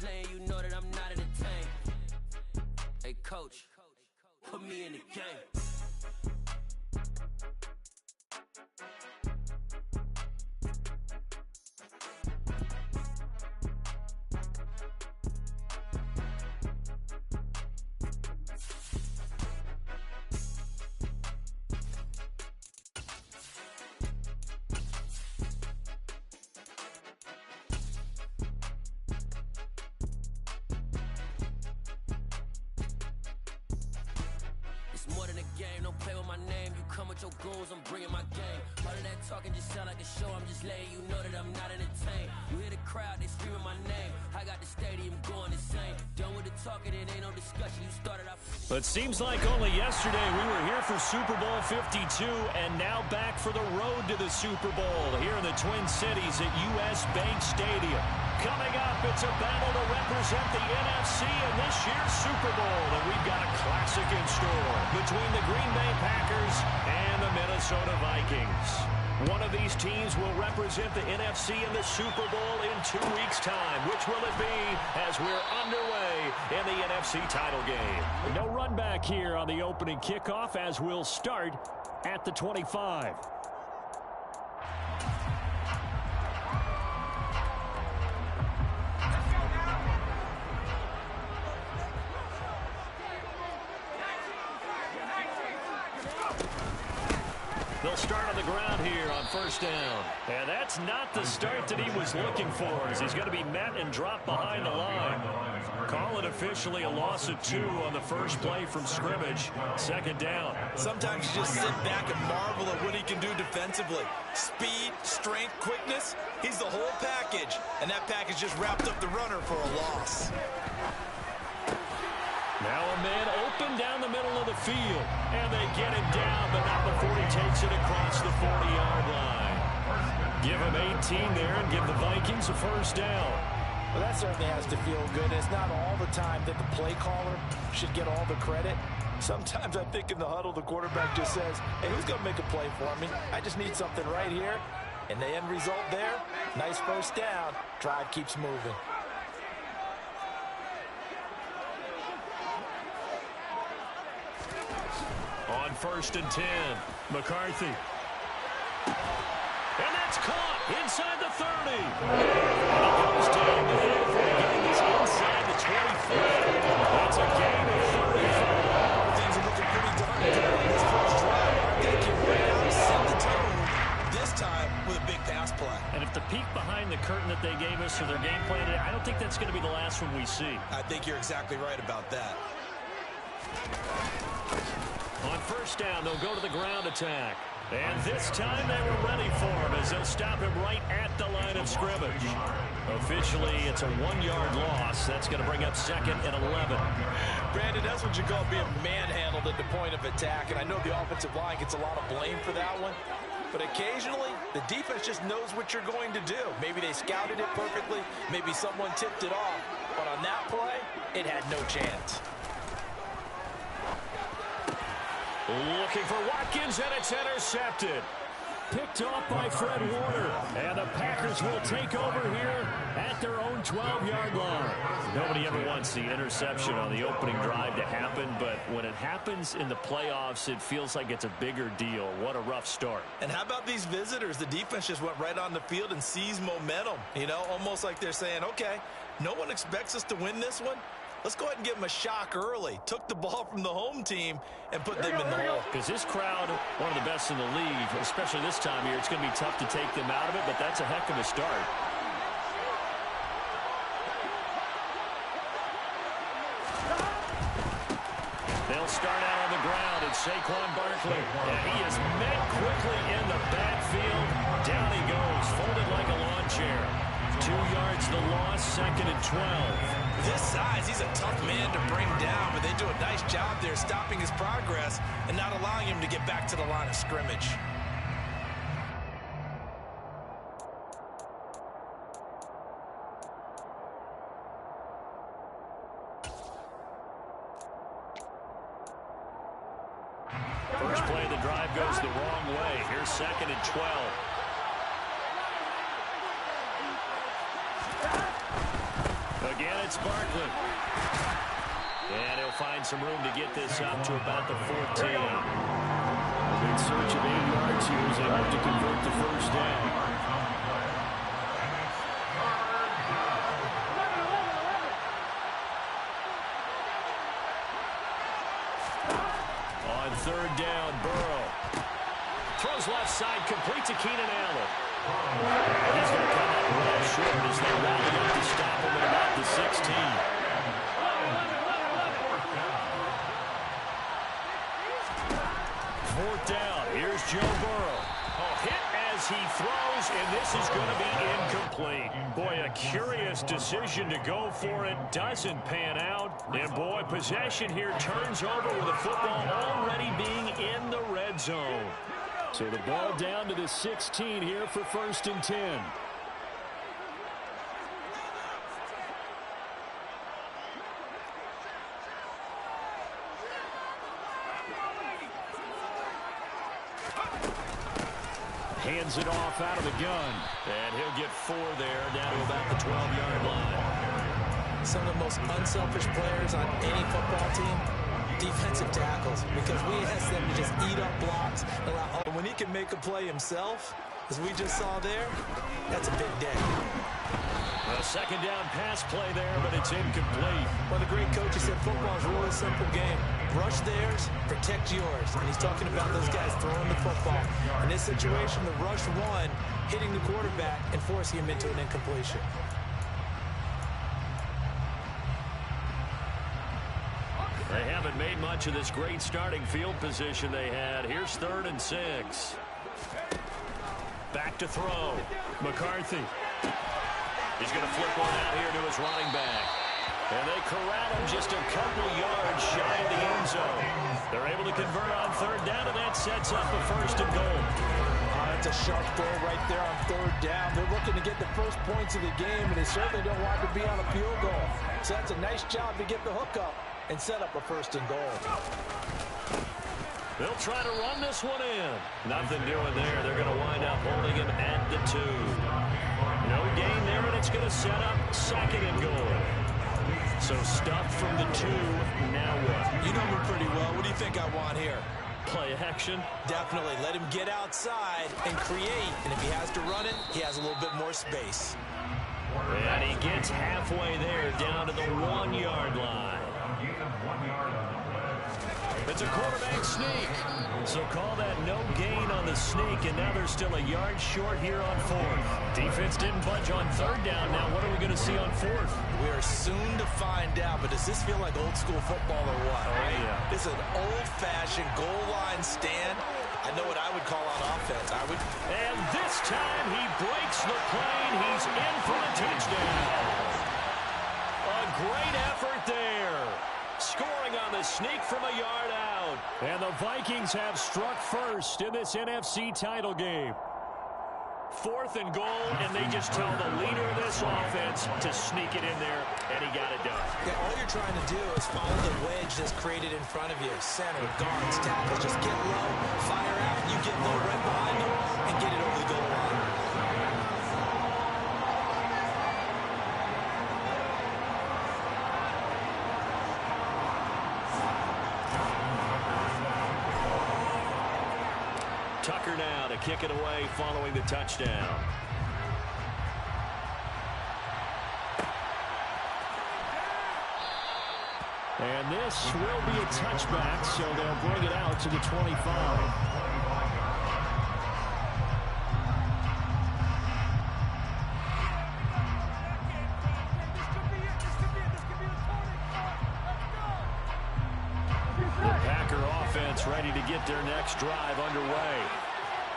just letting you know that I'm not entertained. Hey, coach, put me in the game. More than a game, don't play with my name. You come with your goons, I'm bringing my game. All of that talking just sound like a show. I'm just letting you know that I'm not entertained. You hear the crowd, they screaming my name. I got the stadium going insane. Done with the talking, it ain't no discussion. You started off. But it seems like only yesterday we were here for Super Bowl 52, and now back for the road to the Super Bowl here in the Twin Cities at US Bank Stadium. Coming up, it's a battle to represent the NFC in this year's Super Bowl, and we've got a classic in store between the Green Bay Packers and the Minnesota Vikings. One of these teams will represent the NFC in the Super Bowl in 2 weeks' time. Which will it be as we're underway in the NFC title game? No run back here on the opening kickoff as we'll start at the 25. They'll start on the ground here on first down. And that's not the start that he was looking for, as he's going to be met and dropped behind the line. Call it officially a loss of 2 on the first play from scrimmage. Second down. Sometimes you just sit back and marvel at what he can do defensively. Speed, strength, quickness. He's the whole package. And that package just wrapped up the runner for a loss. Now a man open down the middle of the field. And they get him down, but not before he takes it across the 40-yard line. Give him 18 there and give the Vikings a first down. Well, that certainly has to feel good. It's not all the time that the play caller should get all the credit. Sometimes I think in the huddle, the quarterback just says, hey, who's going to make a play for me? I just need something right here. And the end result there, nice first down. Drive keeps moving. On first and 10, McCarthy. And that's caught inside the 30. And he goes down the hill for a game that's inside the 23. That's a game of 35. Things are looking pretty dark in this first drive. They can right out and set the tone, this time with a big pass play. And if the peek behind the curtain that they gave us for their game plan today, I don't think that's going to be the last one we see. I think you're exactly right about that. On first down, they'll go to the ground attack. And this time they were ready for him as they'll stop him right at the line of scrimmage. Officially, it's a 1-yard loss. That's going to bring up second and 11. Brandon, that's what you call being manhandled at the point of attack. And I know the offensive line gets a lot of blame for that one. But occasionally, the defense just knows what you're going to do. Maybe they scouted it perfectly. Maybe someone tipped it off. But on that play, it had no chance. Looking for Watkins, and it's intercepted. Picked off by Fred Warner. And the Packers will take over here at their own 12-yard line. Nobody ever wants the interception on the opening drive to happen, but when it happens in the playoffs, it feels like it's a bigger deal. What a rough start. And how about these visitors? The defense just went right on the field and seized momentum. You know, almost like they're saying, okay, no one expects us to win this one. Let's go ahead and give them a shock early. Took the ball from the home team and put them in the hole. Because this crowd, one of the best in the league, especially this time of year, it's going to be tough to take them out of it, but that's a heck of a start. They'll start out on the ground at Saquon Barkley. And he is met quickly in the backfield. Down he goes, folded like a lawn chair. 2 yards the loss, second and 12. This size, he's a tough man to bring down, but they do a nice job there stopping his progress and not allowing him to get back to the line of scrimmage. First play of the drive goes the wrong way. Here's second and 12. Again, a it's Barkley. And he'll find some room to get this up to about the 14. In search of 8 yards here as they hope to convert the first down. On third down, Burrow. Throws left side, complete to Keenan Allen. He's going to come up right short as they rally up to stop him at about the 16. Fourth down, here's Joe Burrow. Hit as he throws, and this is going to be incomplete. Boy, a curious decision to go for it. Doesn't pan out. And, boy, possession here turns over with the football already being in the red zone. So the ball down to the 16 here for 1st and 10. Hands it off out of the gun. And he'll get 4 there, down to about the 12-yard line. Some of the most unselfish players on any football team, defensive tackles, because we ask them to just eat up blocks. And when he can make a play himself, as we just saw there, that's a big day. A second down pass play there, but it's incomplete. Well, the great coach said football is a really simple game. Rush theirs, protect yours. And he's talking about those guys throwing the football. In this situation, the rush one, hitting the quarterback and forcing him into an incompletion. They haven't made much of this great starting field position they had. Here's 3rd and 6. Back to throw. McCarthy. He's going to flip one out here to his running back. And they corral him just a couple yards shy of the end zone. They're able to convert on 3rd down, and that sets up a 1st and goal. That's a sharp throw right there on 3rd down. They're looking to get the first points of the game, and they certainly don't want to be on a field goal. So that's a nice job to get the hook up and set up a 1st and goal. They'll try to run this one in. Nothing doing there. They're going to wind up holding him at the 2. No gain there, and it's going to set up 2nd and goal. So stuffed from the 2. Now what? You know me pretty well. What do you think I want here? Play action? Definitely. Let him get outside and create. And if he has to run it, he has a little bit more space. And he gets halfway there, down to the 1-yard line. It's a quarterback sneak. So call that no gain on the sneak, and now they're still a yard short here on 4th. Defense didn't budge on 3rd down. Now what are we going to see on 4th? We are soon to find out, but does this feel like old school football or what? Oh, right? Yeah. This is an old-fashioned goal line stand. I know what I would call on offense. And this time he breaks the plane. He's in for the touchdown. A great effort there. Scoring on the sneak from a yard out. And the Vikings have struck first in this NFC title game. 4th and goal, and they just tell the leader of this offense to sneak it in there, and he got it done. Yeah, all you're trying to do is follow the wedge that's created in front of you. Center, guards, tackles, just get low, fire out, you get low right behind them, and get it over the goal line. Tucker now to kick it away following the touchdown. And this will be a touchback, so they'll bring it out to the 25. Ready to get their next drive underway.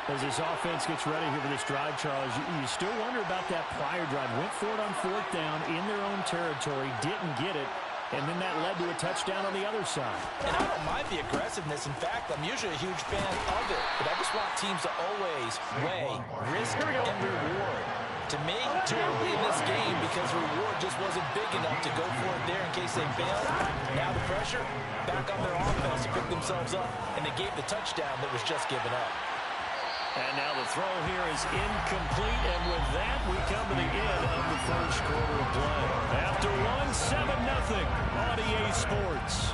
As this offense gets ready here for this drive, Charles, you still wonder about that prior drive. Went for it on 4th down in their own territory, didn't get it, and then that led to a touchdown on the other side. And I don't mind the aggressiveness. In fact, I'm usually a huge fan of it, but I just want teams to always weigh risk and reward. To me, too early in this game because the reward just wasn't big enough to go for it there in case they failed. Now the pressure back on their offense to pick themselves up, and they gave the touchdown that was just given up. And now the throw here is incomplete, and with that, we come to the end of the first quarter of play. After one, 7-0 on EA Sports.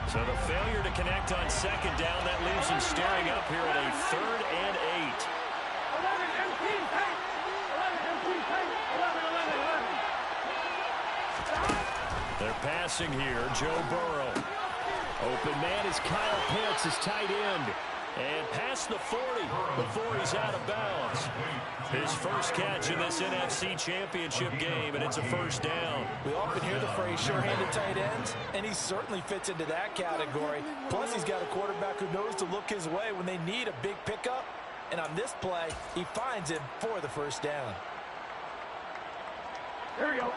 So the failure to connect on second down, that leaves him staring up here at a 3rd and 8. They're passing here, Joe Burrow. Open man is Kyle Pitts, his tight end. And past the 40 before he's out of bounds. His first catch in this NFC Championship game, and it's a first down. We often hear the phrase sure-handed tight ends, and he certainly fits into that category. Plus, he's got a quarterback who knows to look his way when they need a big pickup. And on this play, he finds him for the first down. Here we go.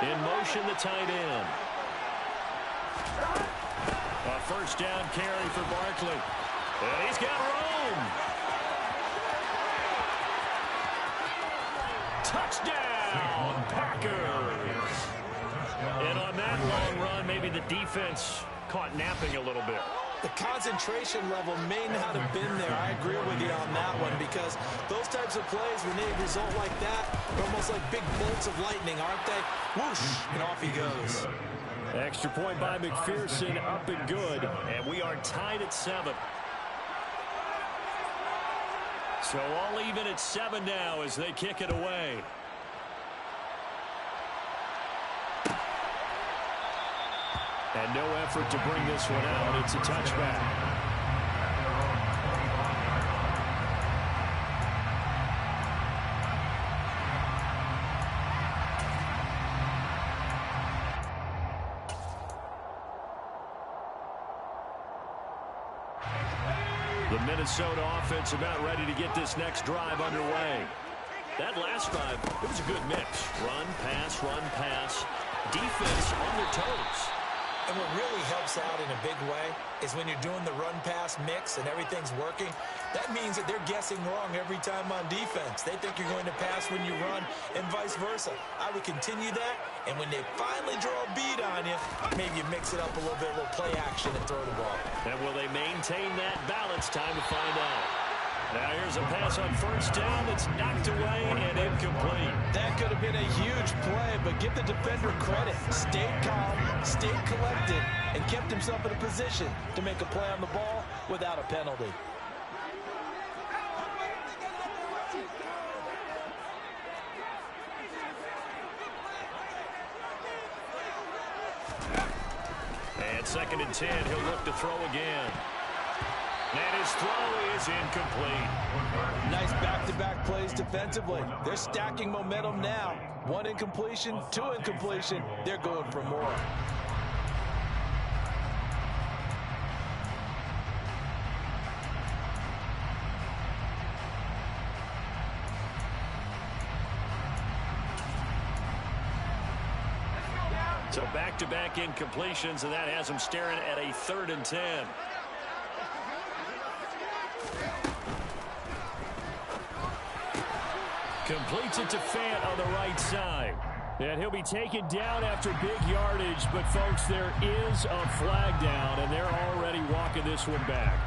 In motion, the tight end. A first down carry for Barkley. And he's got room. Touchdown, Packers. And on that long run, maybe the defense caught napping a little bit. The concentration level may not have been there. I agree with you on that one, because those types of plays, when they result like that, they're almost like big bolts of lightning, aren't they? Whoosh, and off he goes. Extra point by McPherson, up and good, and we are tied at 7. So all even at 7 now as they kick it away. And no effort to bring this one out. It's a touchback. The Minnesota offense about ready to get this next drive underway. That last drive, it was a good mix. Run, pass, defense on their toes. And what really helps out in a big way is when you're doing the run-pass mix and everything's working, that means that they're guessing wrong every time on defense. They think you're going to pass when you run and vice versa. I would continue that, and when they finally draw a bead on you, maybe you mix it up a little bit, a little play action and throw the ball. And will they maintain that balance? Time to find out. Now here's a pass on first down that's knocked away and incomplete. That could have been a huge play, but give the defender credit. Stayed calm, stayed collected, and kept himself in a position to make a play on the ball without a penalty. And 2nd and 10, he'll look to throw again. And his throw is incomplete. Nice back-to-back plays defensively. They're stacking momentum now. 1 incompletion, 2 incompletion. They're going for more. So back-to-back incompletions, and that has him staring at a 3rd and 10. Completes it to Fant on the right side. And he'll be taken down after big yardage, but folks, there is a flag down, and they're already walking this one back.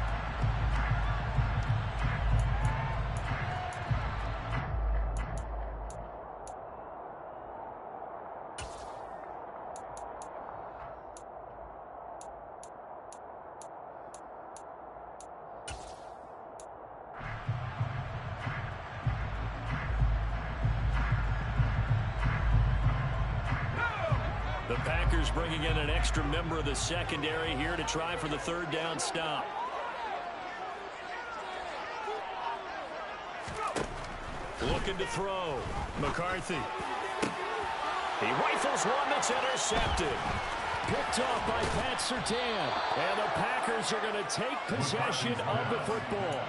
The Packers bringing in an extra member of the secondary here to try for the 3rd down stop. Looking to throw. McCarthy. He rifles one that's intercepted. Picked off by Pat Surtain. And the Packers are going to take possession of the football.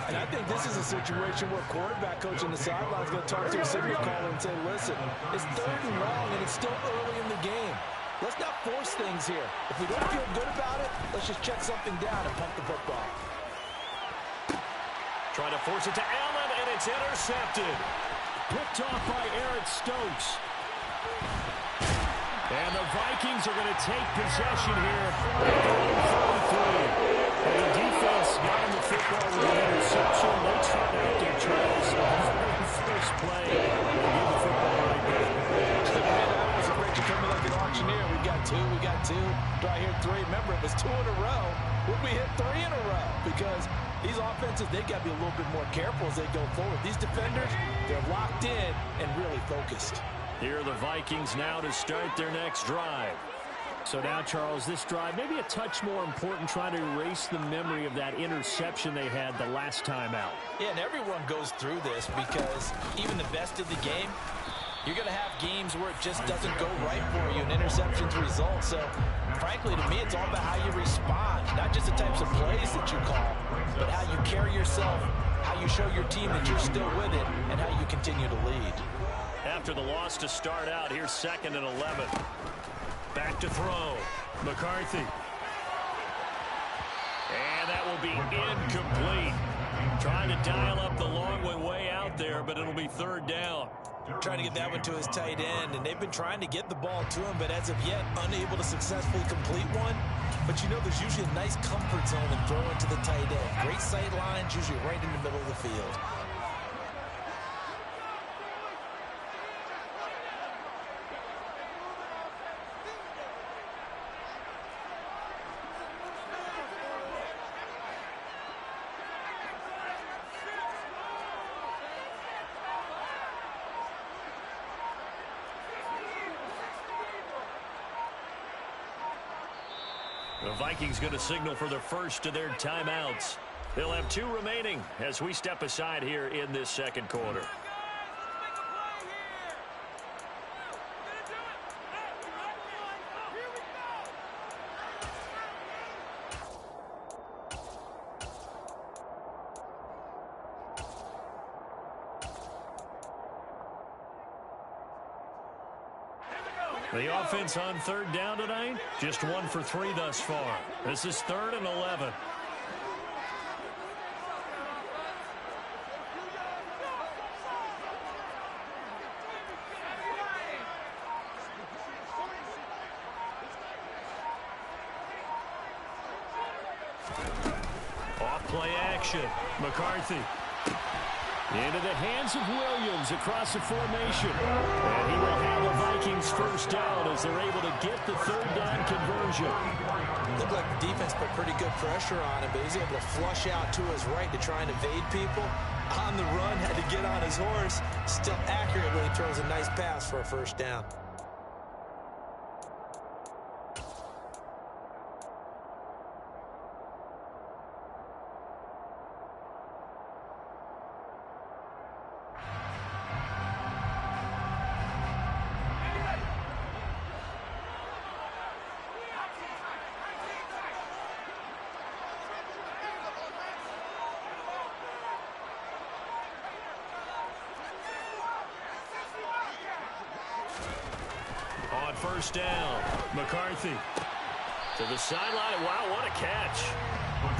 And I think this is a situation where quarterback coach on the sideline is going to talk to a signal caller and say, listen, it's 3rd and long and it's still early in the game. Let's not force things here. If we don't feel good about it, let's just check something down and pump the football. Trying to force it to Allen, and it's intercepted. Picked off by Eric Stokes. And the Vikings are going to take possession here at their own 43. And the defense got in the football with an interception. They try to hit their trails on the first play. They give the football right back. That was a Rich coming like an auctioneer. We got two. Do I hear three? Remember, it was 2 in a row. Would we hit 3 in a row? Because these offenses, they got to be a little bit more careful as they go forward. These defenders, they're locked in and really focused. Here are the Vikings now to start their next drive. So now, Charles, this drive maybe a touch more important, trying to erase the memory of that interception they had the last time out. Yeah, and everyone goes through this because even the best of the game, you're going to have games where it just doesn't go right for you, and interceptions result. So, frankly, to me, it's all about how you respond, not just the types of plays that you call, but how you carry yourself, how you show your team that you're still with it, and how you continue to lead. After the loss to start out, here's 2nd and 11. Back to throw. McCarthy. And that will be incomplete. Trying to dial up the long way out there, but it'll be 3rd down. Trying to get that one to his tight end, and they've been trying to get the ball to him, but as of yet, unable to successfully complete one. But you know there's usually a nice comfort zone in throwing to the tight end. Great sight lines, usually right in the middle of the field. The Vikings going to signal for the first of their timeouts. They'll have 2 remaining as we step aside here in this 2nd quarter. The offense on 3rd down tonight, just 1 for 3 thus far. This is 3rd and 11. Off play action. McCarthy. Into the hands of Williams across the formation. And he will have the Vikings first down as they're able to get the 3rd down conversion. Looked like the defense put pretty good pressure on him, but he's able to flush out to his right to try and evade people. On the run, had to get on his horse. Still accurately throws a nice pass for a first down. On 1st down, McCarthy to the sideline. Wow, what a catch.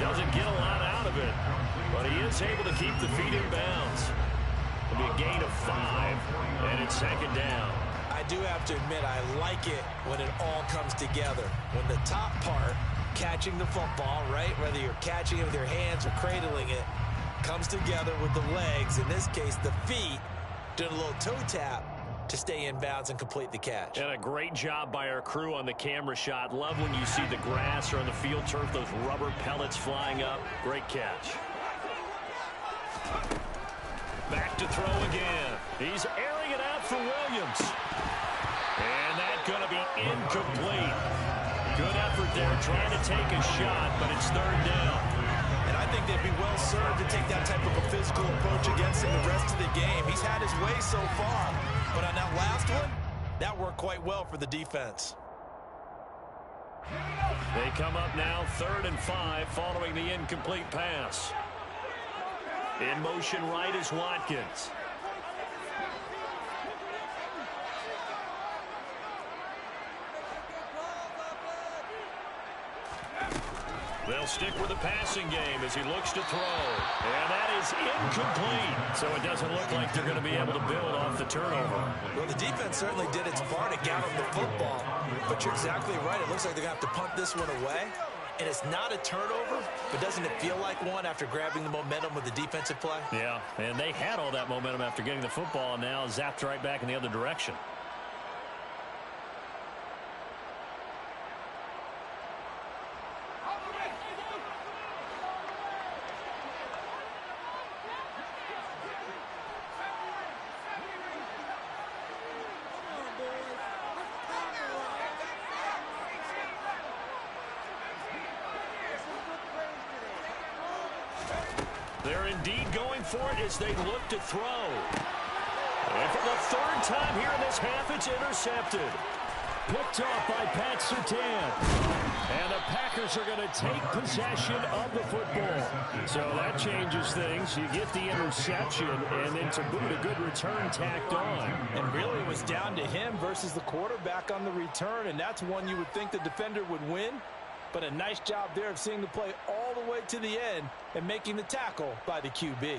Doesn't get a lot out of it, but he is able to keep the feet in bounds. It'll be a gain of 5, and it's 2nd down. I do have to admit, I like it when it all comes together. When the top part, catching the football, right, whether you're catching it with your hands or cradling it, comes together with the legs, in this case the feet, doing a little toe tap to stay in bounds and complete the catch. And a great job by our crew on the camera shot. Love when you see the grass or on the field turf, those rubber pellets flying up. Great catch. Back to throw again. He's airing it out for Williams. And that's going to be incomplete. Good effort there trying to take a shot, but it's 3rd down. And I think they'd be well served to take that type of a physical approach against him the rest of the game. He's had his way so far, but on that last one, that worked quite well for the defense. They come up now 3rd and 5 following the incomplete pass. In motion right is Watkins. They'll stick with the passing game as he looks to throw. And that is incomplete. So it doesn't look like they're going to be able to build off the turnover. Well, the defense certainly did its part to get them the football. But you're exactly right. It looks like they're going to have to punt this one away. And it's not a turnover, but doesn't it feel like one after grabbing the momentum with the defensive play? Yeah, and they had all that momentum after getting the football, and now zapped right back in the other direction. They're indeed going for it as they look to throw. And for the third time here in this half, it's intercepted. Picked off by Pat Surtain. And the Packers are going to take possession of the football. So that changes things. You get the interception, and then to boot, a good return tacked on. And really it was down to him versus the quarterback on the return, and that's one you would think the defender would win. But a nice job there of seeing the play all the way to the end and making the tackle by the QB.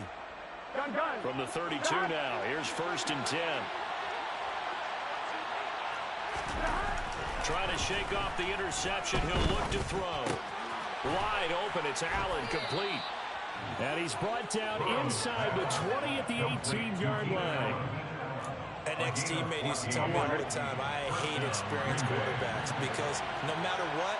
From the 32 now, here's 1st and 10. Trying to shake off the interception. He'll look to throw. Wide open. It's Allen, complete. And he's brought down inside the 20 at the 18-yard line. An ex-teammate used to tell me all the time, I hate experienced quarterbacks because no matter what,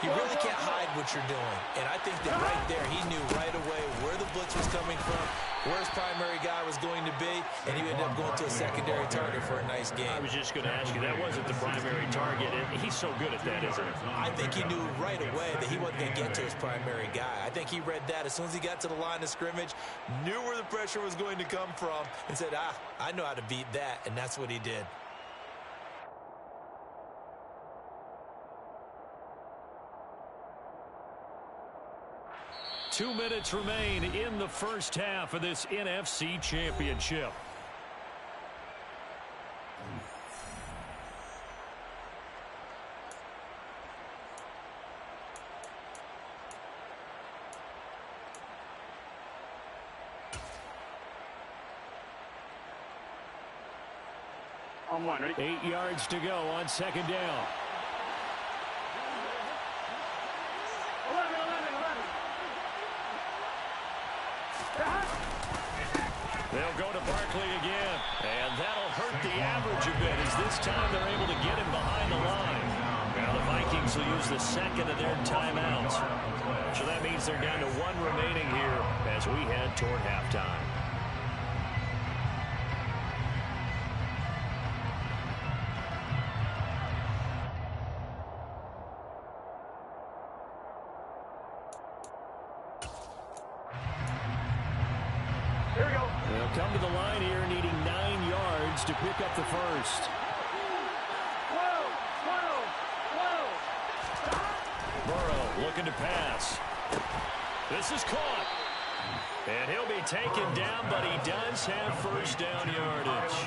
you really can't hide what you're doing. And I think that right there, he knew right away where the blitz was coming from, where his primary guy was going to be, and he ended up going to a secondary target for a nice game. I was just going to ask you, that wasn't the primary target. And he's so good at that, isn't he? I think he knew right away that he wasn't going to get to his primary guy. I think he read that as soon as he got to the line of scrimmage, knew where the pressure was going to come from, and said, I know how to beat that, and that's what he did. Two minutes remain in the first half of this NFC Championship. On one, ready? 8 yards to go on 2nd down. They'll go to Barkley again, and that'll hurt the average a bit as this time they're able to get him behind the line. Now the Vikings will use the second of their timeouts. So that means they're down to 1 remaining here as we head toward halftime. They'll come to the line here, needing 9 yards to pick up the first. Burrow looking to pass. This is caught. And he'll be taken down, but he does have first down yardage.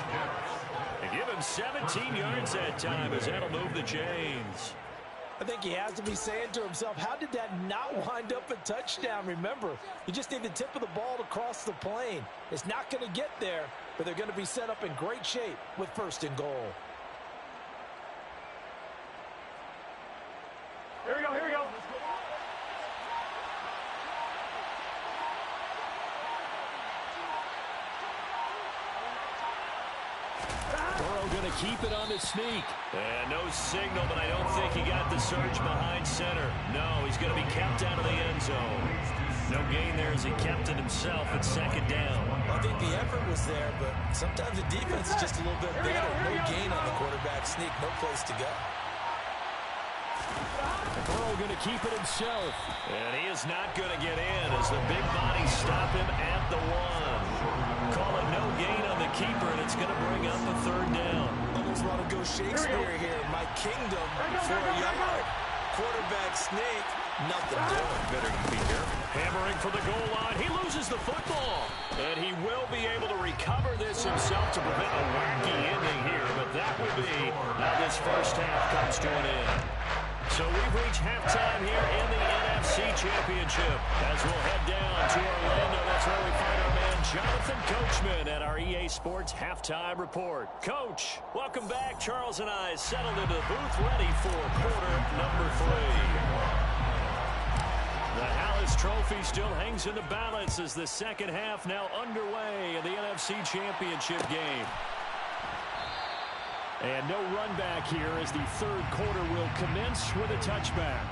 They give him 17 yards that time as that'll move the chains. I think he has to be saying to himself, how did that not wind up a touchdown? Remember, you just need the tip of the ball to cross the plane. It's not going to get there, but they're going to be set up in great shape with 1st and goal. Here we go, here we go. Burrow going to keep it on the sneak. And no signal, but I don't think he got the surge behind center. No, he's going to be kept out of the end zone. No gain there as he kept it himself at 2nd down. I think the effort was there, but sometimes the defense is just a little bit better. No gain on the quarterback sneak, no place to go. Burrow going to keep it himself. And he is not going to get in as the big bodies stop him at the 1. Call it no gain on the keeper, and it's going to bring up a 3rd down. Almost want to go Shakespeare here. My kingdom for a yard. Quarterback sneak, nothing doing. Better be careful. Hammering for the goal line. He loses the football. And he will be able to recover this himself to prevent a wacky ending here. But that will be how this first half comes to an end. So So we've reached halftime here in the NFC Championship. As we'll head down to Orlando, that's where we find our man Jonathan Coachman at our EA Sports Halftime Report. Coach, welcome back. Charles and I settled into the booth ready for quarter number 3. The Hallis Trophy still hangs in the balance as the second half now underway in the NFC Championship game. And no run back here as the third quarter will commence with a touchback.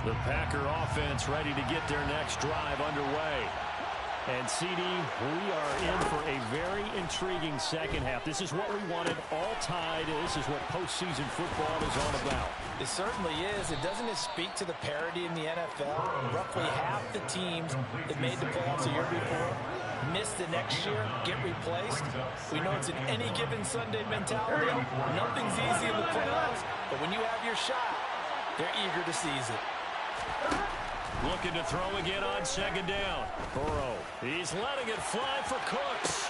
The Packer offense ready to get their next drive underway. And, CD, we are in for a very intriguing second half. This is what we wanted, all tied. This is what postseason football is all about. It certainly is. And doesn't it speak to the parity in the NFL? Roughly half the teams that made the playoffs a year before miss the next year, get replaced. We know it's an any given Sunday mentality. Nothing's easy in the playoffs, but when you have your shot, they're eager to seize it. Looking to throw again on second down. Burrow, he's letting it fly for Cooks.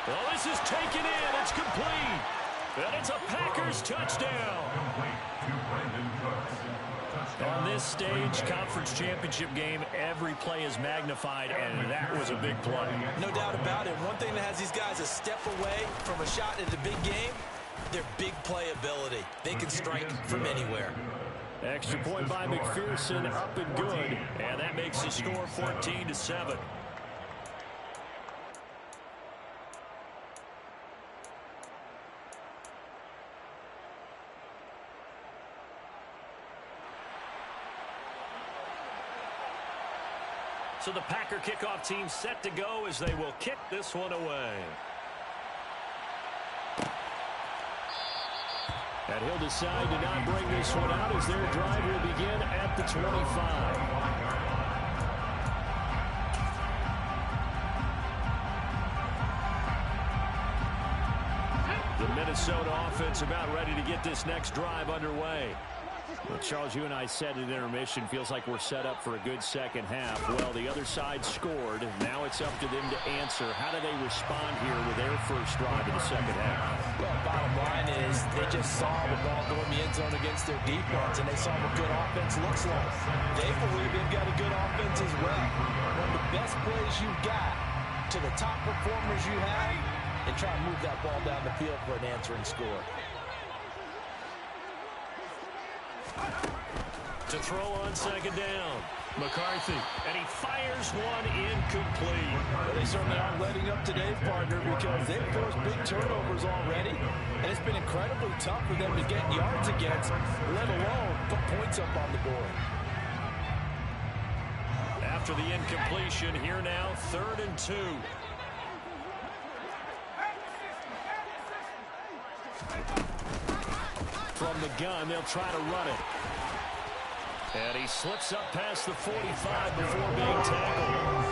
Well, this is taken in. It's complete. And it's a Packers touchdown. On this stage, conference championship game, every play is magnified, and that was a big play. No doubt about it. One thing that has these guys a step away from a shot at the big game, their big play ability. They can strike from anywhere. Extra point by McPherson, up and good. And that makes the score 14-7. So the Packer kickoff team set to go as they will kick this one away. And he'll decide to not bring this one out as their drive will begin at the 25. The Minnesota offense about ready to get this next drive underway. Well, Charles, you and I said at intermission, feels like we're set up for a good second half. Well, the other side scored. Now it's up to them to answer. How do they respond here with their first drive of the second half? Well, bottom line is they just saw the ball go in the end zone against their defense, and they saw what good offense looks like. They believe they've got a good offense as well. One of the best plays you've got to the top performers you have, and try and move that ball down the field for an answering score. To throw on second down, McCarthy, and he fires one incomplete. Well, they certainly aren't letting up today's partner because they've forced big turnovers already, and it's been incredibly tough for them to get yards against, let alone put points up on the board. After the incompletion, here now, 3rd and 2. From the gun, they'll try to run it. And he slips up past the 45 before being tackled.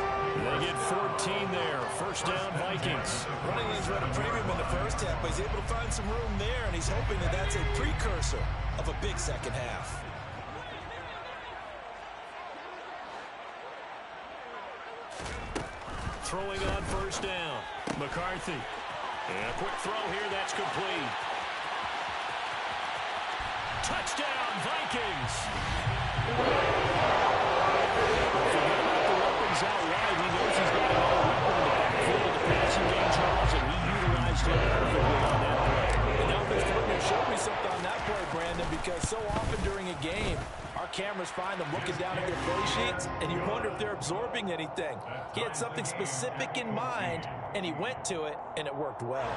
They get 14 there. First down, Vikings. Running lanes run a premium in the first half, but he's able to find some room there, and he's hoping that that's a precursor of a big second half. Throwing on first down, McCarthy. And a quick throw here, that's complete. Touchdown, Vikings. Forget about the weapons out wide. He knows he's got another weapon in the backfield of the passing game, Charles, and he utilized him perfectly on that play. And Elvis Turner showed me something on that play, Brandon, because so often during a game, our cameras find them looking down at their play sheets, and you wonder if they're absorbing anything. He had something specific in mind, and he went to it, and it worked well.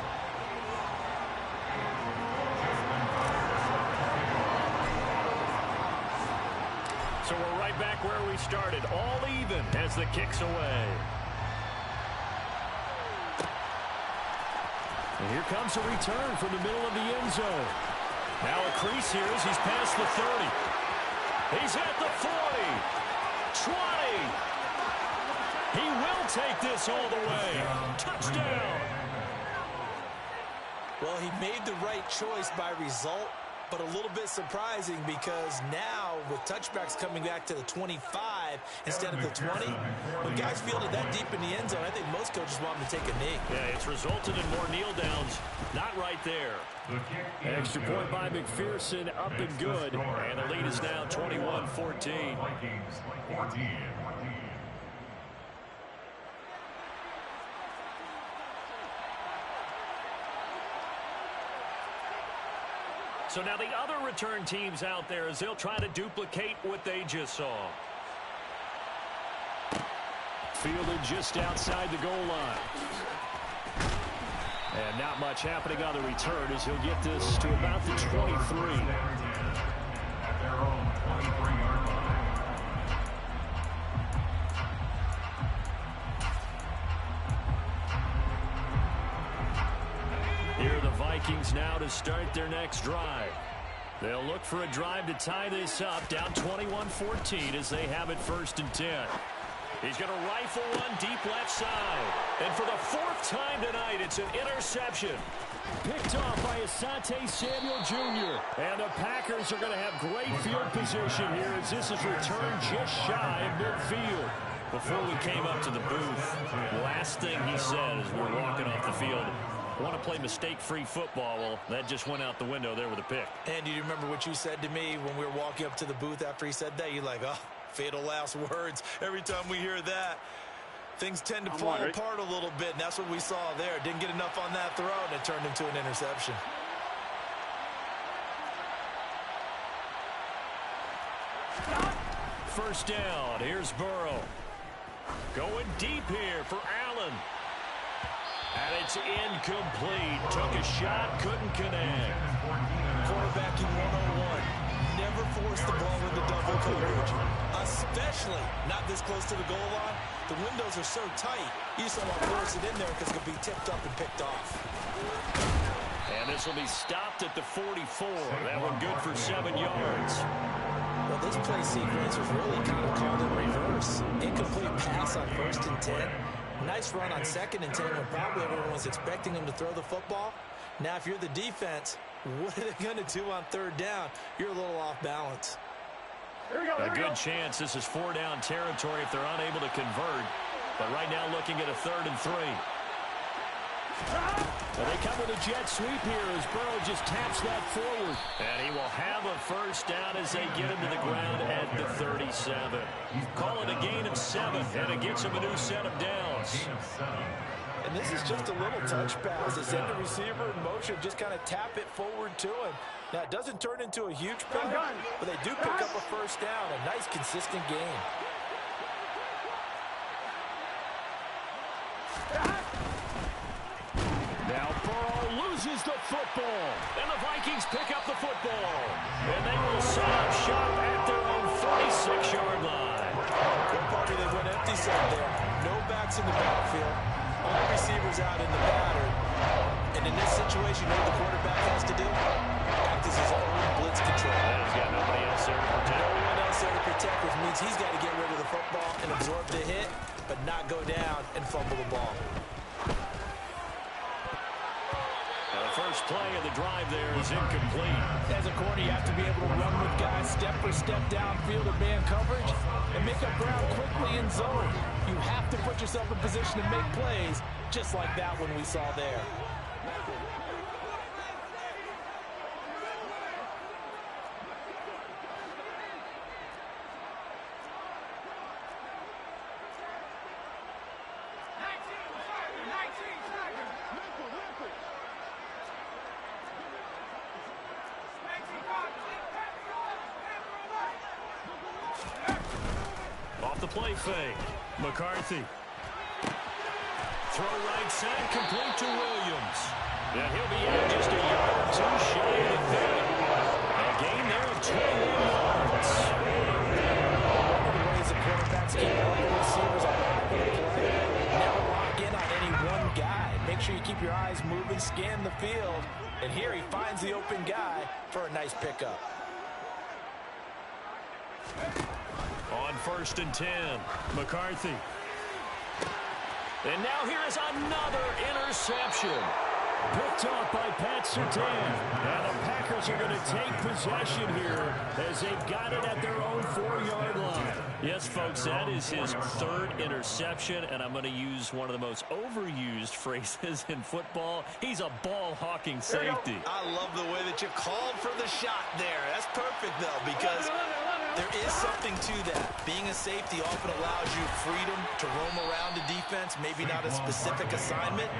So we're right back where we started, all even as the kick's away. And here comes a return from the middle of the end zone. Now a crease here as he's past the 30. He's at the 40. 20. He will take this all the way. Touchdown. Well, he made the right choice by result, but a little bit surprising because now with touchbacks coming back to the 25 instead of the 20, when guys fielded that deep in the end zone, I think most coaches want them to take a knee. Yeah, it's resulted in more kneel downs. Not right there. Extra point by McPherson, up and good. And the lead is now 21-14. So now the other return teams out there as they'll try to duplicate what they just saw. Fielded just outside the goal line. And not much happening on the return as he'll get this to about the 23. At their own 23-yard line. Here are the Vikings now to start their next drive. They'll look for a drive to tie this up, down 21-14 as they have it 1st and 10. He's going to rifle one deep left side. And for the 4th time tonight, it's an interception. Picked off by Asante Samuel Jr. And the Packers are going to have great field position here as this is returned just shy of midfield. Before we came up to the booth, last thing he said as we're walking off the field, I want to play mistake-free football. Well, that just went out the window there with a pick. And do you remember what you said to me when we were walking up to the booth after he said that? You're like, oh, fatal last words. Every time we hear that, things tend to fall apart a little bit, and that's what we saw there. Didn't get enough on that throw, and it turned into an interception. First down. Here's Burrow. Going deep here for Allen. And it's incomplete. Took a shot, couldn't connect. Quarterbacking 101. Never force the ball into double coverage, especially not this close to the goal line. The windows are so tight, you just don't want to force it in there because it could be tipped up and picked off. And this will be stopped at the 44. That one good for 7 yards. Well, this play sequence was really kind of called in reverse. Incomplete pass on 1st and 10. Nice run on 2nd and 10 when probably everyone was expecting him to throw the football. Now, if you're the defense, what are they going to do on 3rd down? You're a little off balance. A good chance this is 4-down territory if they're unable to convert. But right now looking at a 3rd and 3. Well, they come with a jet sweep here as Burrow just taps that forward. And he will have a 1st down as they get him to the ground at the 37. Call it a gain of 7, and it gets him a new set of downs. And this is just a little touch pass. They send the receiver in motion, just kind of tap it forward to him. Now, it doesn't turn into a huge play, but they do pick up a 1st down. A nice, consistent gain. Now Burrow loses the football, and the Vikings pick up the football. And they will set up shop at their own 46-yard line. Good party, they went empty set there. No backs in the backfield. All receivers out in the pattern. And in this situation, you know what the quarterback has to do? Act as his own blitz control. He's got nobody else there to protect. No one else there to protect, which means he's got to get rid of the football and absorb the hit, but not go down and fumble the ball. First play of the drive there is incomplete. As a corner, you have to be able to run with guys step for step downfield of man coverage and make up ground quickly in zone. You have to put yourself in position to make plays, just like that one we saw there. Play fake. McCarthy. Throw right side, complete to Williams. And he'll be out just a yard or 2 shy of the 30. A gain there of 21 yards. One of the ways the quarterbacks keep all the receivers alive in the play. Never lock in on any one guy. Make sure you keep your eyes moving, scan the field. And here he finds the open guy for a nice pickup. On 1st and 10, McCarthy. And now here is another interception. Picked off by Pat Surtain. And the Packers are going to take possession here as they've got it at their own 4-yard line. Yes, folks, that is his third interception, and I'm going to use one of the most overused phrases in football. He's a ball-hawking safety. I love the way that you called for the shot there. That's perfect, though, because there is something to that. Being a safety often allows you freedom to roam around the defense, maybe not a specific assignment.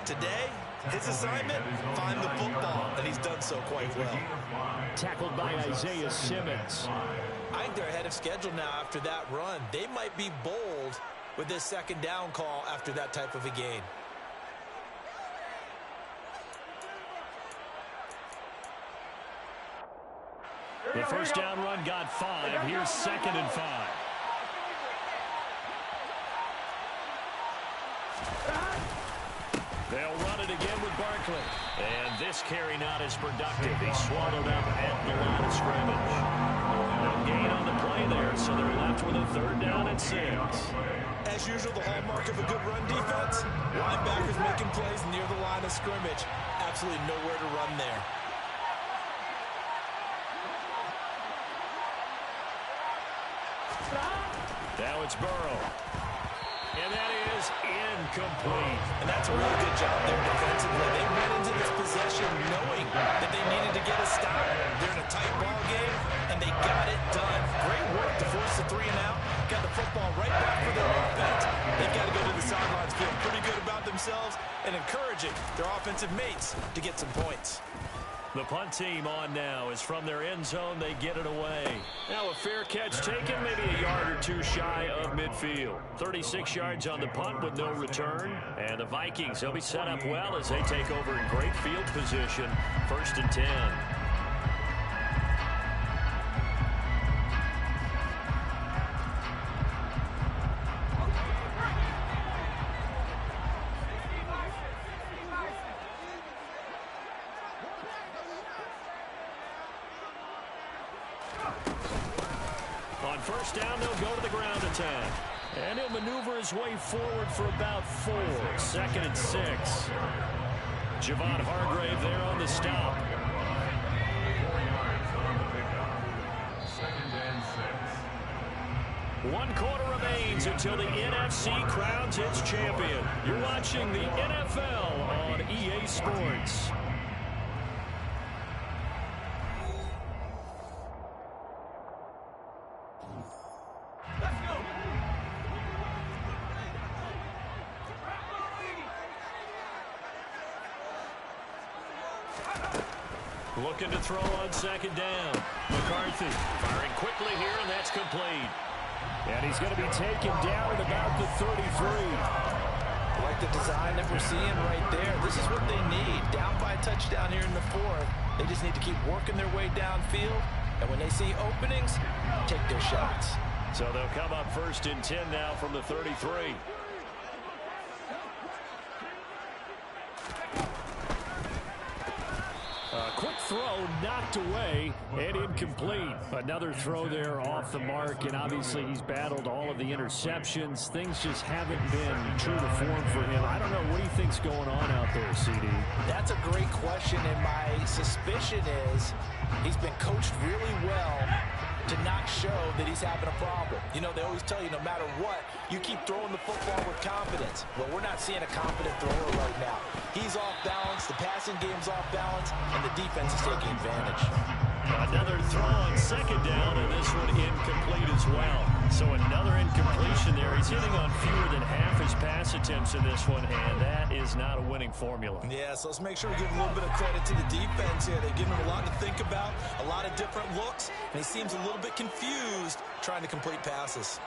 Today, his assignment, find the football, and he's done so quite well. Tackled by Isaiah Simmons. I think they're ahead of schedule now after that run. They might be bold with this second down call after that type of a gain. The first down run got 5. Here's 2nd and 5. They'll run it again with Barkley. And this carry not as productive. He swallowed up at the line of scrimmage. No gain on the play there, so they're left with a 3rd down and 6. As usual, the hallmark of a good run defense, linebackers making plays near the line of scrimmage. Absolutely nowhere to run there. Now it's Burrow. And that is incomplete. And that's a really good job there defensively. They went into this possession knowing that they needed to get a stop. They're in a tight ball game, and they got it done. Great work to force the 3 and out. Got the football right back for their offense. They've got to go to the sidelines feeling pretty good about themselves and encouraging their offensive mates to get some points. The punt team on now is from their end zone. They get it away. Now a fair catch taken, maybe a yard or 2 shy of midfield. 36 yards on the punt with no return. And the Vikings, they'll be set up well as they take over in great field position. 1st and 10. On 1st down, they'll go to the ground attack. And he'll maneuver his way forward for about 4. 2nd and 6. Javon Hargrave there on the stop. 1 quarter remains until the NFC crowns its champion. You're watching the NFL on EA Sports. Looking to throw on 2nd down. McCarthy firing quickly here, and that's complete. And he's going to be taken down at about the 33. I like the design that we're seeing right there. This is what they need. Down by a touchdown here in the 4th. They just need to keep working their way downfield. And when they see openings, take their shots. So they'll come up 1st and 10 now from the 33. Quick throw knocked away and incomplete. Another throw there off the mark, and obviously he's battled all of the interceptions. Things just haven't been true to form for him. I don't know. What do you think's going on out there, CD? That's a great question, and my suspicion is he's been coached really well to not show that he's having a problem. You know, they always tell you no matter what, you keep throwing the football with confidence. Well, we're not seeing a confident thrower right now. He's off balance, the passing game's off balance, and the defense is taking advantage. Another throw on 2nd down, and this one incomplete as well. So another incompletion there. He's hitting on fewer than half his pass attempts in this one, and that is not a winning formula. Yeah, so let's make sure we give a little bit of credit to the defense here. They give him a lot to think about, a lot of different looks, and he seems a little bit confused trying to complete passes.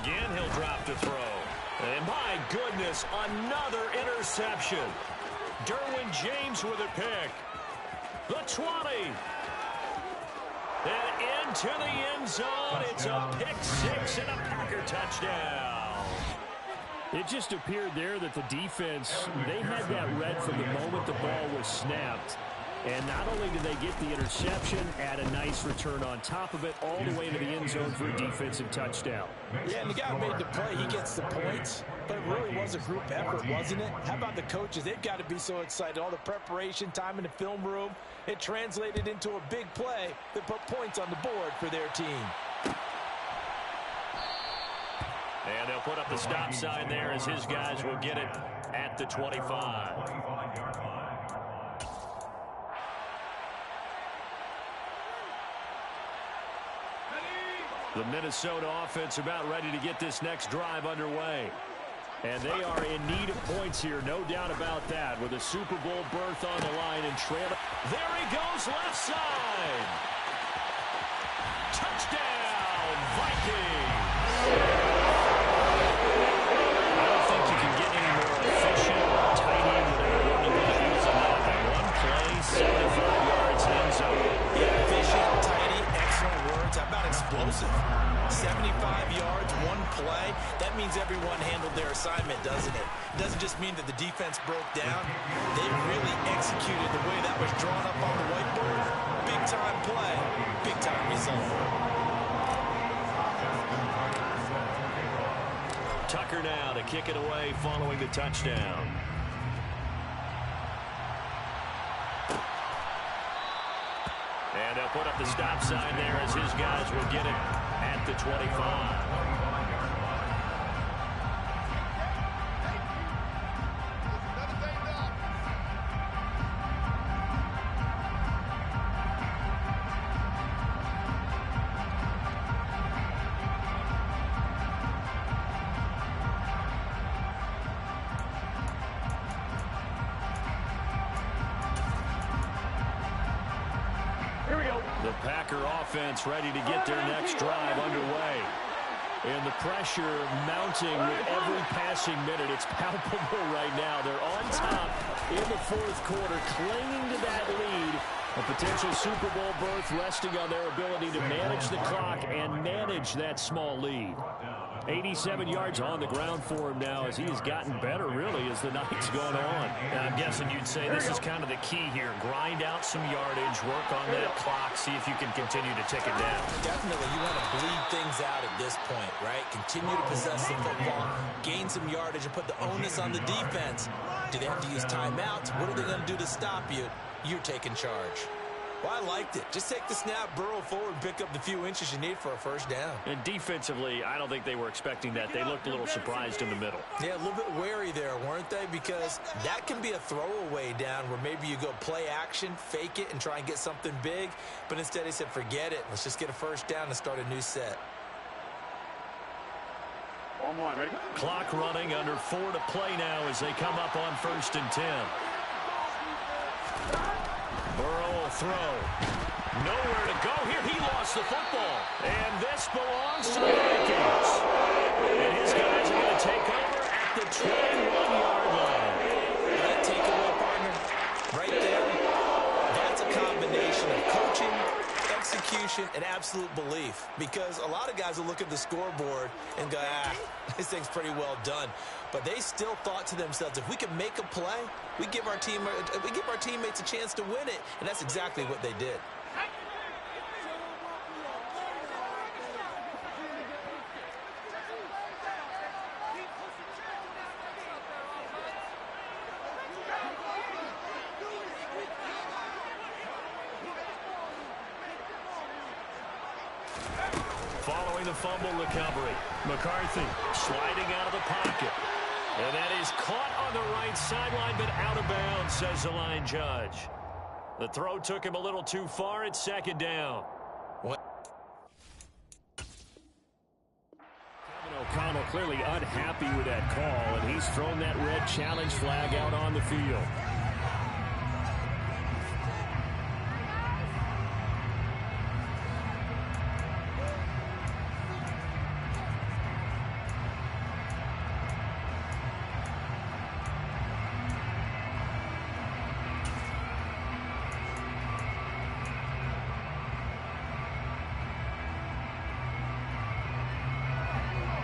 Again, he'll drop to throw. And my goodness, another interception. Derwin James with a pick. The 20. And into the end zone. It's a pick-6 and a Packer touchdown. It just appeared there that the defense, they had that read from the moment the ball was snapped. And not only did they get the interception, add a nice return on top of it, all the way into the end zone for a defensive touchdown. Yeah, and the guy who made the play, he gets the points. But it really was a group effort, wasn't it? How about the coaches? They've got to be so excited. All the preparation, time in the film room, it translated into a big play that put points on the board for their team. And they'll put up the stop sign there as his guys will get it at the 25. The Minnesota offense about ready to get this next drive underway. And they are in need of points here, no doubt about that, with a Super Bowl berth on the line and trailing. There he goes, left side. Touchdown, Vikings. I don't think you can get any more efficient or tidy with one play, 75 yards end zone. Yeah, efficient, tidy, excellent words. How about explosive? 75 yards, one play. That means everyone handled their assignment, doesn't it? It doesn't just mean that the defense broke down. They really executed the way that was drawn up on the whiteboard. Big-time play, big-time result. Tucker now to kick it away following the touchdown. And they'll put up the stop sign there as his guys will get it at the 25. The Packer offense ready to get their next drive underway. And the pressure mounting with every passing minute. It's palpable right now. They're on top in the fourth quarter, clinging to that lead. A potential Super Bowl berth resting on their ability to manage the clock and manage that small lead. 87 yards on the ground for him now as he has gotten better, really, as the night's gone on. And I'm guessing you'd say this is kind of the key here. Grind out some yardage, work on that clock, see if you can continue to tick it down. Definitely, you want to bleed things out at this point, right? Continue to possess the football, gain some yardage, and put the onus on the defense. Do they have to use timeouts? What are they going to do to stop you? You're taking charge. Well, I liked it. Just take the snap, burrow forward, pick up the few inches you need for a first down. And defensively, I don't think they were expecting that. They looked a little surprised in the middle. Yeah, a little bit wary there, weren't they? Because that can be a throwaway down where maybe you go play action, fake it, and try and get something big. But instead he said, forget it. Let's just get a first down and start a new set. Ready? Clock running, under 4 to play now as they come up on 1st and 10. Burrow will throw. Nowhere to go here. He lost the football. And this belongs to the Vikings. And his guys are going to take over at the 21-yard line. That takeaway, partner, right there, that's a combination of coaching, execution, and absolute belief. Because a lot of guys will look at the scoreboard and go, this thing's pretty well done. But they still thought to themselves, if we can make a play, we give our teammates a chance to win it. And that's exactly what they did. Following the fumble recovery, McCarthy sliding out of the pocket. And that is caught on the right sideline, but out of bounds, says the line judge. The throw took him a little too far. It's 2nd down. Kevin O'Connell clearly unhappy with that call, and he's thrown that red challenge flag out on the field.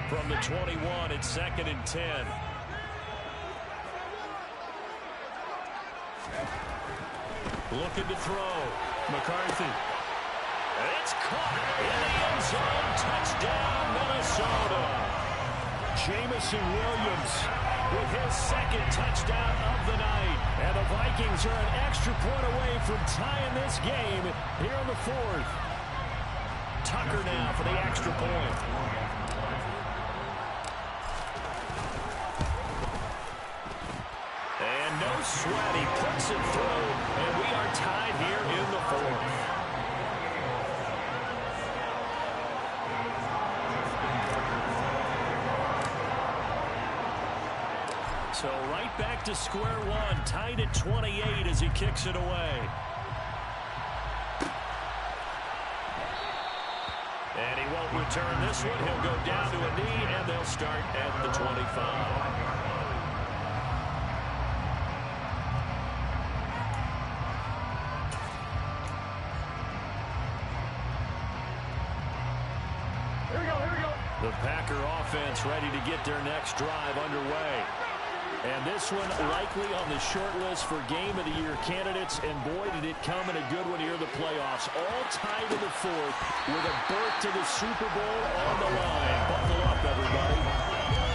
From the 21, it's 2nd and 10. Looking to throw. McCarthy. It's caught in the end zone. Touchdown, Minnesota. Jamison Williams with his second touchdown of the night. And the Vikings are an extra point away from tying this game here in the fourth. Tucker now for the extra point. And no sweat. He puts it through, and we are tied here in the fourth. So right back to square one, tied at 28 as he kicks it away. And he won't return this one. He'll go down to a knee, and they'll start at the 25. The Packer offense ready to get their next drive underway. And this one likely on the short list for Game of the Year candidates. And boy, did it come in a good one here in the playoffs. All tied in the fourth with a berth to the Super Bowl on the line. Buckle up, everybody.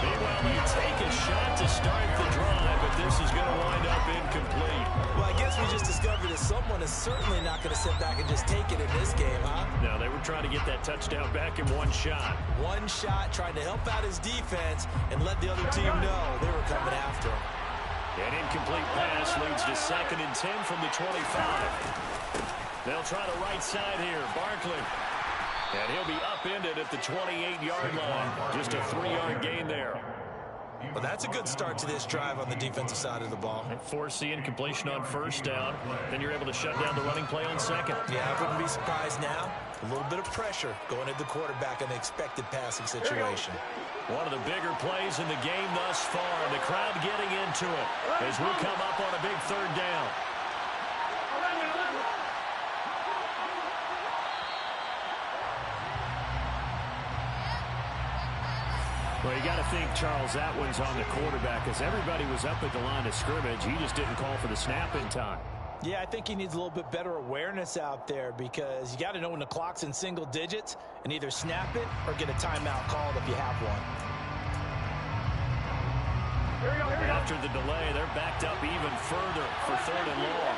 Meanwhile, they take a shot to start the drive, but this is going to wind up incomplete. Well, I guess we just discovered that someone is certainly not going to sit back and just take it in this game, huh? No, they were trying to get that touchdown back in one shot. One shot, trying to help out his defense and let the other team know they were coming after him. An incomplete pass leads to 2nd and 10 from the 25. They'll try the right side here. Barkley. And he'll be upended at the 28-yard line. Just a 3-yard gain there. Well, that's a good start to this drive on the defensive side of the ball. And force the incompletion on first down. Then you're able to shut down the running play on second. Yeah, I wouldn't be surprised now. A little bit of pressure going at the quarterback in an expected passing situation. One of the bigger plays in the game thus far. The crowd getting into it as we come up on a big 3rd down. Well, you got to think, Charles, that one's on the quarterback because everybody was up at the line of scrimmage. He just didn't call for the snap in time. Yeah, I think he needs a little bit better awareness out there because you got to know when the clock's in single digits and either snap it or get a timeout called if you have one. After the delay, they're backed up even further for 3rd and long.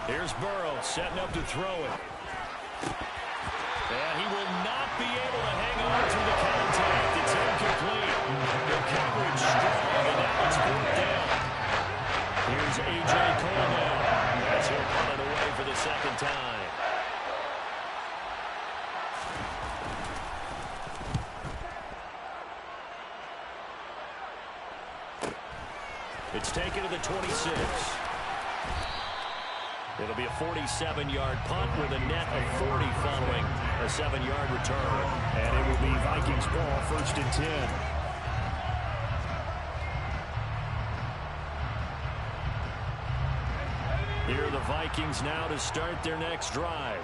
Here's Burrow setting up to throw it. And he will not be able to hang on to the contact. It's incomplete. The coverage strong, and now it's 4th down. Here's A.J. Cole now as he'll punt it away for the 2nd time. It's taken to the 26. It'll be a 47-yard punt with a net of 40 following a 7-yard return. And it will be Vikings ball, 1st and 10. Here are the Vikings now to start their next drive.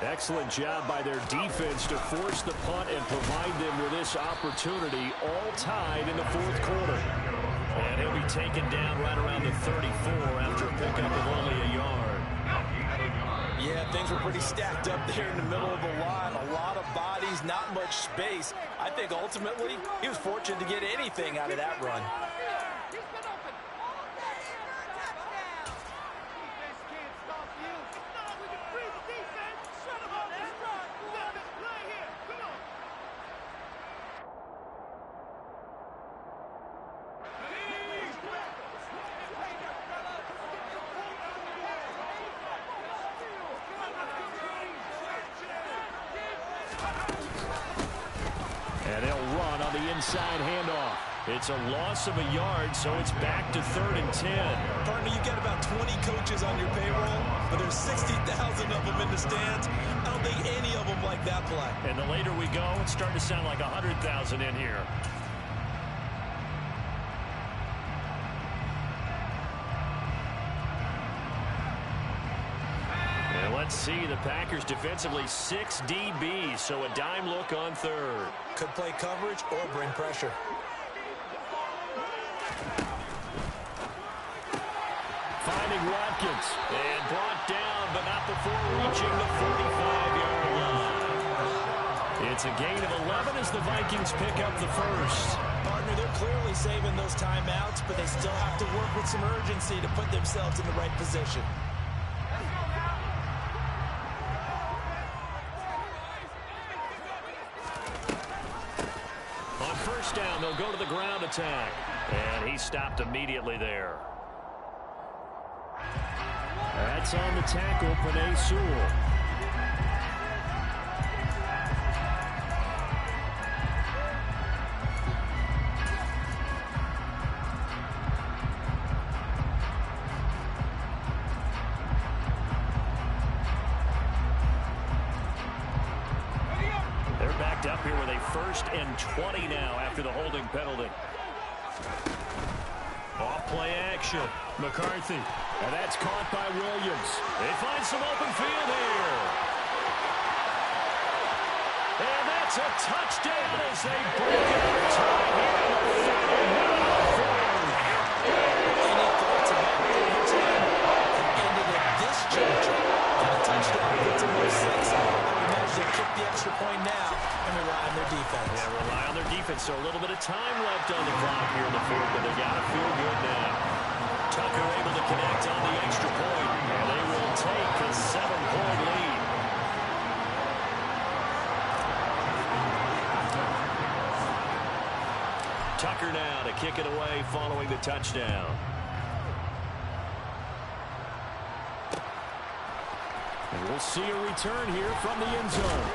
Excellent job by their defense to force the punt and provide them with this opportunity, all tied in the 4th quarter. And he'll be taken down right around the 34 after a pickup of only a yard. Yeah, things were pretty stacked up there in the middle of the line. A lot of bodies, not much space. I think ultimately he was fortunate to get anything out of that run. And they'll run on the inside handoff. It's a loss of a yard, so it's back to 3rd and 10. Partner, you got about 20 coaches on your payroll, but there's 60,000 of them in the stands. I don't think any of them like that play. And the later we go, it's starting to sound like 100,000 in here. And let's see the Packers defensively 6 DBs, so a dime look on third. Could play coverage or bring pressure. Finding Watkins, and brought down, but not before reaching the 45-yard line. It's a gain of 11 as the Vikings pick up the first. Partner, they're clearly saving those timeouts, but they still have to work with some urgency to put themselves in the right position. On first down, they'll go to the ground attack. And he stopped immediately there. That's on the tackle, Penei Sewell. They're backed up here with a 1st and 20 now after the holding penalty. Off-play action. McCarthy. And that's caught by Williams. They find some open field here. And that's a touchdown as they break it up time here in the final minute of the fourth. Any thoughts about where the team ended at this juncture? A touchdown gets them more six. I would imagine they kick the extra point now and rely on their defense. Yeah, rely on their defense. So a little bit of time left on the clock here in the fourth, but they got to feel good now. Tucker able to connect on the extra point, and they will take a 7-point lead. Tucker now to kick it away following the touchdown. And we'll see a return here from the end zone.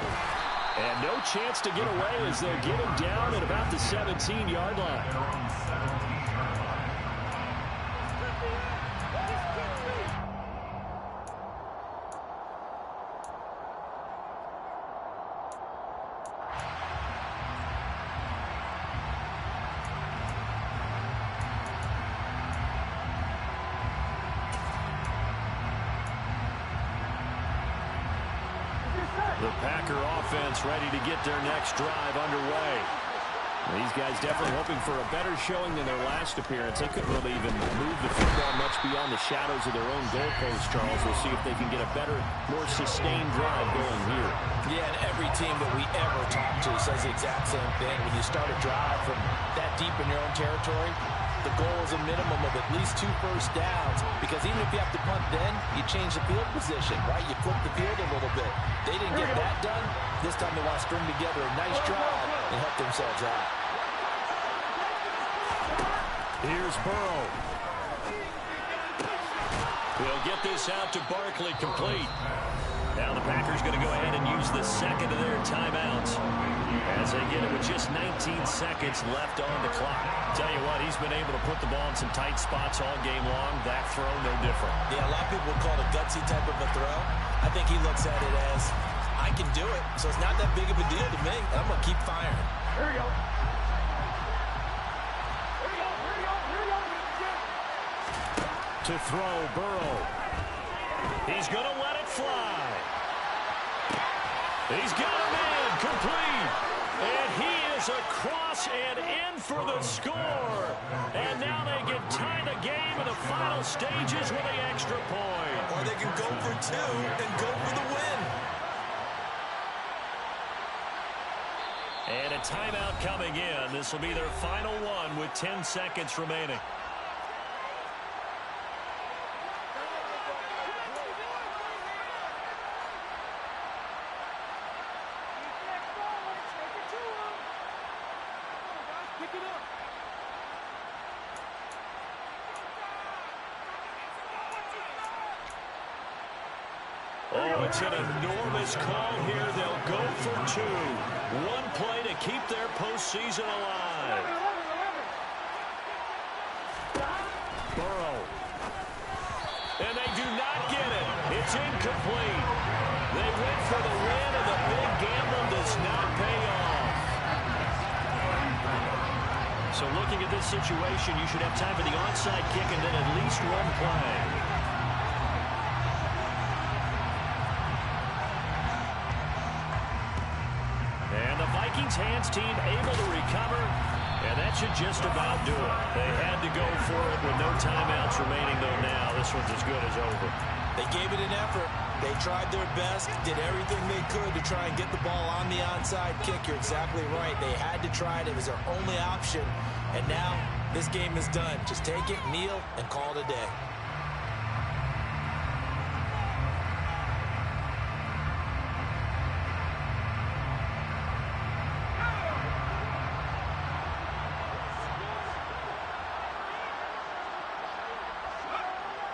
And no chance to get away as they'll get him down at about the 17-yard line. The Packer offense ready to get their next drive underway. These guys definitely hoping for a better showing than their last appearance. They couldn't really even move the football much beyond the shadows of their own goalpost, Charles. We'll see if they can get a better, more sustained drive going here. Yeah, and every team that we ever talk to says the exact same thing. When you start a drive from that deep in your own territory, the goal is a minimum of at least 2 first downs, because even if you have to punt then, you change the field position, right? You flip the field a little bit. They didn't get that done. This time they want to string together a nice drive and help themselves out. Here's Burrow. He'll get this out to Barkley, complete. Now the Packers going to go ahead and use the second of their timeouts as they get it with just 19 seconds left on the clock. Tell you what, he's been able to put the ball in some tight spots all game long. That throw, no different. Yeah, a lot of people would call it a gutsy type of a throw. I think he looks at it as, I can do it, so it's not that big of a deal to me. I'm going to keep firing. Here we go. To throw, Burrow. He's going to let it fly. He's got a man, complete. And he is across and in for the score. And now they can tie the game in the final stages with the extra point. Or they can go for 2 and go for the win. And a timeout coming in. This will be their final one with 10 seconds remaining. Oh, it's an enormous call here. They'll go for 2. One play to keep their postseason alive. Burrow. And they do not get it. It's incomplete. They went for the win, and the big gamble does not pay off. So looking at this situation, you should have time for the onside kick and then at least one play. Vikings hands team able to recover, and that should just about do it. They had to go for it with no timeouts remaining, though now this one's as good as over. They gave it an effort. They tried their best, did everything they could to try and get the ball on the onside kick. You're exactly right. They had to try it. It was their only option. And now this game is done. Just take it, kneel, and call it a day.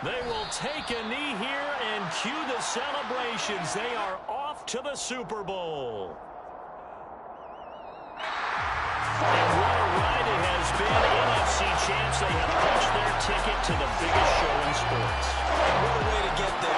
They will take a knee here and cue the celebrations. They are off to the Super Bowl. And what a ride it has been. NFC champs, they have punched their ticket to the biggest show in sports. And what a way to get there.